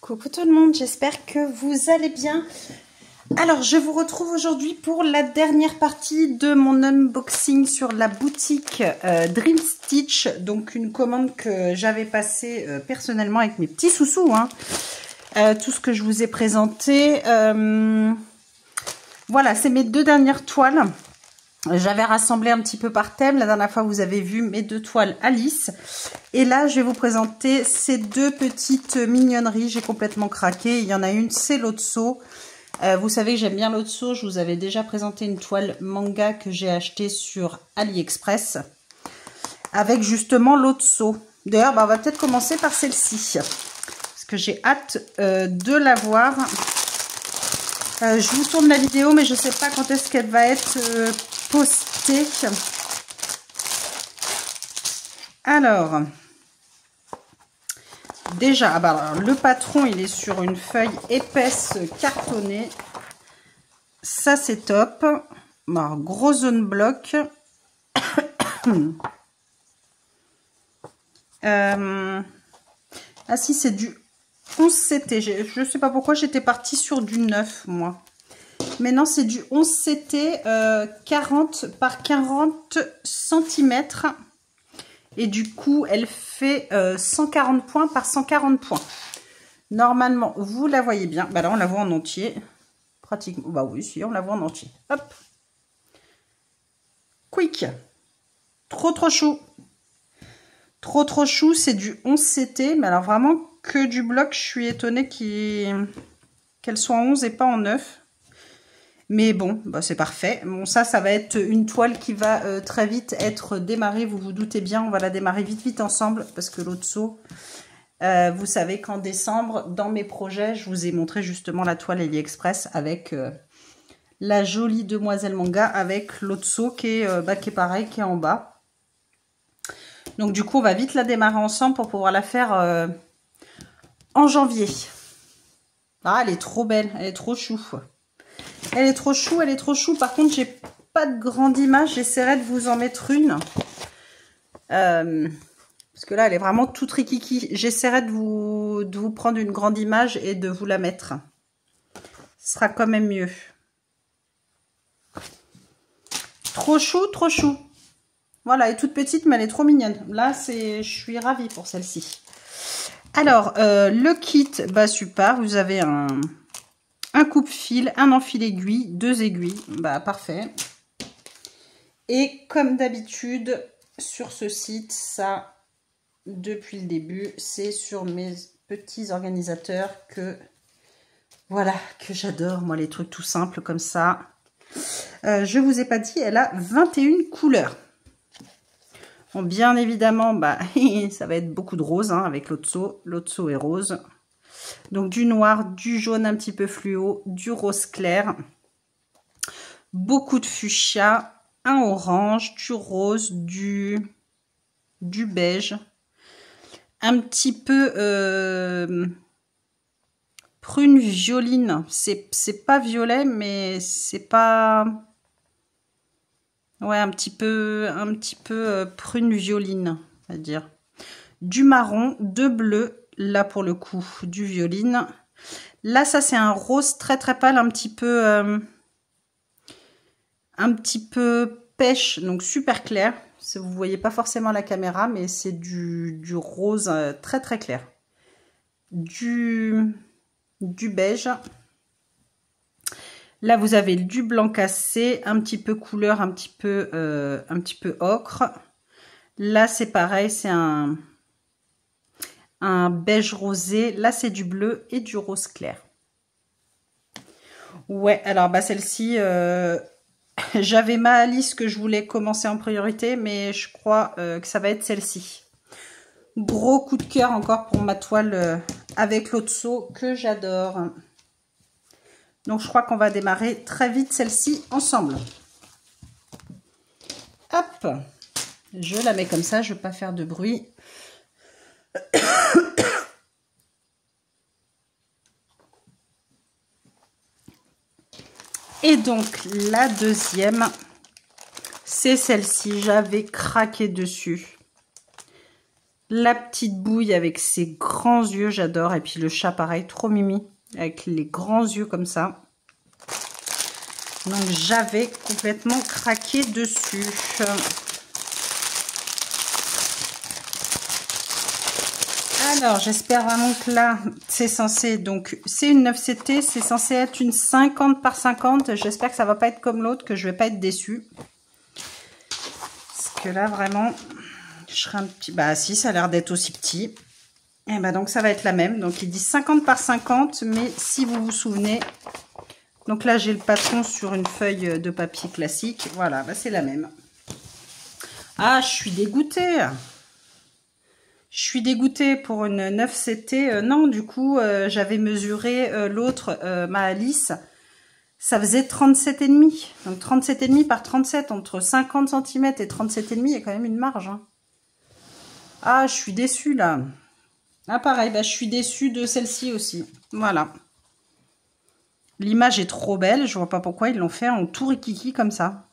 Coucou tout le monde, j'espère que vous allez bien. Alors, je vous retrouve aujourd'hui pour la dernière partie de mon unboxing sur la boutique Dream Stitch. Donc, une commande que j'avais passée personnellement avec mes petits sous-sous. Tout ce que je vous ai présenté. Voilà, c'est mes deux dernières toiles. J'avais rassemblé un petit peu par thème. La dernière fois, vous avez vu mes deux toiles Alice. Et là, je vais vous présenter ces deux petites mignonneries. J'ai complètement craqué. Il y en a une, c'est l'Otso. Vous savez que j'aime bien l'Otso. Je vous avais déjà présenté une toile manga que j'ai achetée sur AliExpress. Avec justement l'Otso. D'ailleurs, on va peut-être commencer par celle-ci. Parce que j'ai hâte de la voir. Je vous tourne la vidéo, mais je ne sais pas quand est-ce qu'elle va être postée. Alors, déjà, alors, le patron, il est sur une feuille épaisse cartonnée. Ça, c'est top. Alors, gros zone bloc. Ah si, c'est du 11CT. Je ne sais pas pourquoi j'étais partie sur du 9, moi. Mais non, c'est du 11CT 40 par 40 cm. Et du coup, elle fait 140 points par 140 points. Normalement, vous la voyez bien. Bah là, on la voit en entier. Pratiquement. Bah oui, si, on la voit en entier. Hop. Quick. Trop, trop chou. Trop, trop chou. C'est du 11CT. Mais alors, vraiment, que du bloc. Je suis étonnée qu'elle soit en 11 et pas en 9. Mais bon, bah c'est parfait. Bon, ça va être une toile qui va très vite être démarrée. Vous vous doutez bien, on va la démarrer vite ensemble. Parce que l'Otso, vous savez qu'en décembre, dans mes projets, je vous ai montré justement la toile AliExpress avec la jolie demoiselle manga avec l'Otso qui est pareil, qui est en bas. Donc du coup, on va vite la démarrer ensemble pour pouvoir la faire en janvier. Ah, elle est trop belle, elle est trop chou. Elle est trop chou, elle est trop chou. Par contre, j'ai pas de grande image. J'essaierai de vous en mettre une. Parce que là, elle est vraiment toute rikiki. J'essaierai de vous prendre une grande image et de vous la mettre. Ce sera quand même mieux. Trop chou, trop chou. Voilà, elle est toute petite, mais elle est trop mignonne. Là, je suis ravie pour celle-ci. Alors, le kit, bah super. Vous avez un coupe-fil, un enfil-aiguille, 2 aiguilles. Bah, parfait. Et comme d'habitude, sur ce site, ça, depuis le début, c'est sur mes petits organisateurs que j'adore. Moi, les trucs tout simples comme ça. Je vous ai pas dit, elle a 21 couleurs. Bon, bien évidemment, bah, ça va être beaucoup de rose avec l'Otso. L'Otso est rose. Donc, du noir, du jaune un petit peu fluo, du rose clair. Beaucoup de fuchsia, un orange, du rose, du beige. Un petit peu prune violine. C'est pas violet, mais c'est pas... Ouais, un petit peu prune violine, on va dire. Du marron, de bleu, là pour le coup, du violine. Là, ça c'est un rose très très pâle, un petit peu pêche, donc super clair. Vous voyez pas forcément la caméra, mais c'est du rose très très clair. Du beige. Là, vous avez du blanc cassé, un petit peu couleur, un petit peu ocre. Là, c'est pareil, c'est un beige rosé. Là, c'est du bleu et du rose clair. Ouais, alors bah celle-ci, j'avais ma Alice que je voulais commencer en priorité, mais je crois que ça va être celle-ci. Gros coup de cœur encore pour ma toile avec l'Otso que j'adore. Donc, je crois qu'on va démarrer très vite celle-ci ensemble. Hop, je la mets comme ça, je ne veux pas faire de bruit. Et donc, la deuxième, c'est celle-ci. J'avais craqué dessus. La petite bouille avec ses grands yeux, j'adore. Et puis le chat, pareil, trop mimi, avec les grands yeux comme ça. Donc j'avais complètement craqué dessus. Alors j'espère vraiment que là c'est censé, donc c'est une 9CT, c'est censé être une 50 par 50. J'espère que ça va pas être comme l'autre, que je vais pas être déçue. Parce que là vraiment je serai un petit, bah si, ça a l'air d'être aussi petit. Et bah donc ça va être la même. Donc il dit 50 par 50, mais si vous vous souvenez, donc là j'ai le patron sur une feuille de papier classique. Voilà, bah c'est la même. Ah, je suis dégoûtée. Je suis dégoûtée pour une 9CT. Non, du coup, j'avais mesuré l'autre, ma Alice. Ça faisait 37,5. Donc 37,5 par 37, entre 50 cm et 37,5, il y a quand même une marge. Hein. Ah, je suis déçue là. Ah, pareil, bah, je suis déçue de celle-ci aussi. Voilà. L'image est trop belle. Je vois pas pourquoi ils l'ont fait en tout rikiki comme ça.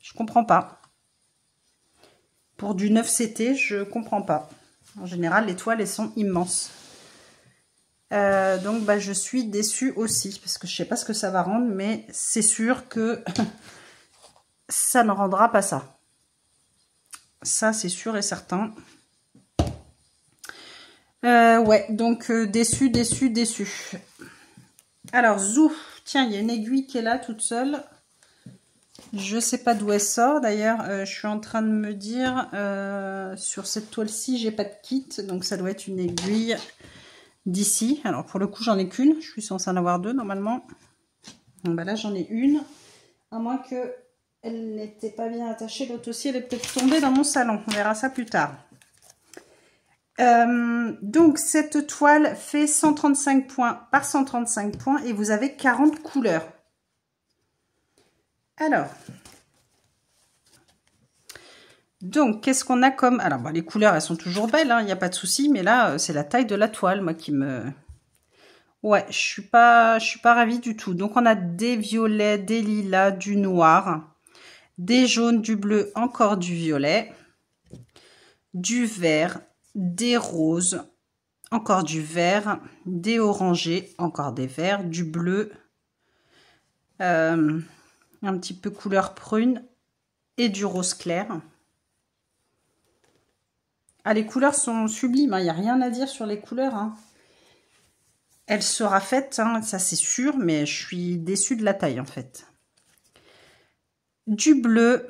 Je comprends pas. Pour du 9CT, je comprends pas. En général, les toiles, elles sont immenses. Donc, bah, je suis déçue aussi. Parce que je sais pas ce que ça va rendre. Mais c'est sûr que ça ne rendra pas ça. Ça, c'est sûr et certain. Ouais, donc déçue, déçue, déçue. Alors, zou. Tiens, il y a une aiguille qui est là toute seule. Je sais pas d'où elle sort. D'ailleurs, je suis en train de me dire, sur cette toile-ci, j'ai pas de kit. Donc, ça doit être une aiguille d'ici. Alors, pour le coup, j'en ai qu'une. Je suis censée en avoir deux, normalement. Donc, bah là, j'en ai une. À moins qu'elle n'était pas bien attachée. L'autre aussi, elle est peut-être tombée dans mon salon. On verra ça plus tard. Donc, cette toile fait 135 points par 135 points. Et vous avez 40 couleurs. Alors, donc, qu'est-ce qu'on a comme... Alors, bon, les couleurs, elles sont toujours belles, il n'y a pas de souci, mais là, c'est la taille de la toile, moi, qui me... Ouais, je suis pas ravie du tout. Donc, on a des violets, des lilas, du noir, des jaunes, du bleu, encore du violet, du vert, des roses, encore du vert, des orangés, encore des verts, du bleu, un petit peu couleur prune et du rose clair. Ah, les couleurs sont sublimes, il n'y a rien à dire sur les couleurs. Hein. Elle sera faite, hein, ça c'est sûr, mais je suis déçue de la taille en fait. Du bleu,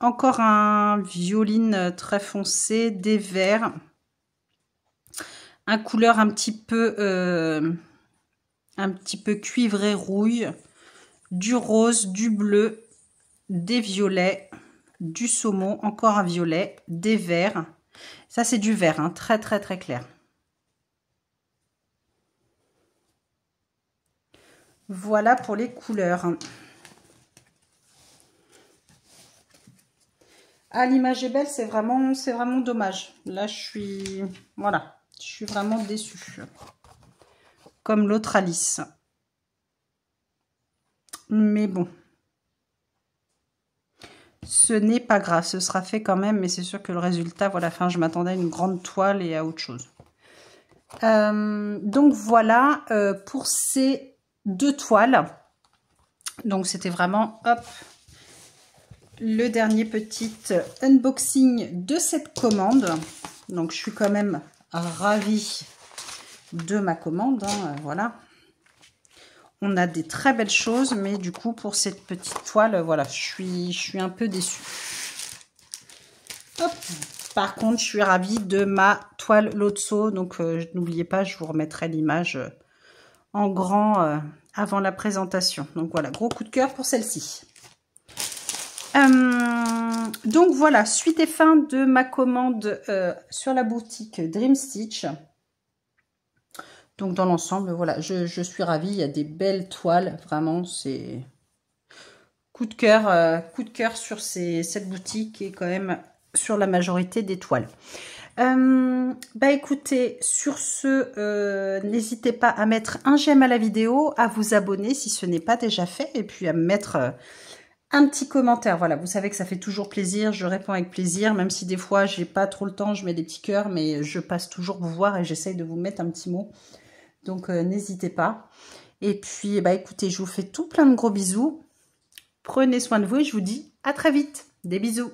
encore un violine très foncé, des verts, un couleur un petit peu cuivré rouille, du rose, du bleu, des violets, du saumon, encore un violet, des verts. Ça c'est du vert, hein, très très très clair. Voilà pour les couleurs. Ah, l'image est belle, c'est vraiment dommage. Là, je suis vraiment déçue. Comme l'autre Alice. Mais bon. Ce n'est pas grave, ce sera fait quand même, mais c'est sûr que le résultat, voilà, enfin, je m'attendais à une grande toile et à autre chose. Donc voilà pour ces deux toiles. Donc c'était vraiment, hop, le dernier petit unboxing de cette commande. Donc je suis quand même ravie de ma commande, hein, voilà. On a des très belles choses, mais du coup pour cette petite toile, voilà, je suis un peu déçue. Hop. Par contre, je suis ravie de ma toile Lotso, donc n'oubliez pas, je vous remettrai l'image en grand avant la présentation. Donc voilà, gros coup de cœur pour celle-ci. Donc voilà, suite et fin de ma commande sur la boutique Dream Stitch. Donc dans l'ensemble, voilà, je suis ravie. Il y a des belles toiles, vraiment, c'est coup de cœur sur cette boutique et quand même sur la majorité des toiles. Bah écoutez, sur ce, n'hésitez pas à mettre un j'aime à la vidéo, à vous abonner si ce n'est pas déjà fait, et puis à me mettre un petit commentaire. Voilà, vous savez que ça fait toujours plaisir. Je réponds avec plaisir, même si des fois, j'ai pas trop le temps, je mets des petits cœurs, mais je passe toujours vous voir et j'essaye de vous mettre un petit mot. Donc, n'hésitez pas. Et puis, bah, écoutez, je vous fais tout plein de gros bisous. Prenez soin de vous et je vous dis à très vite. Des bisous.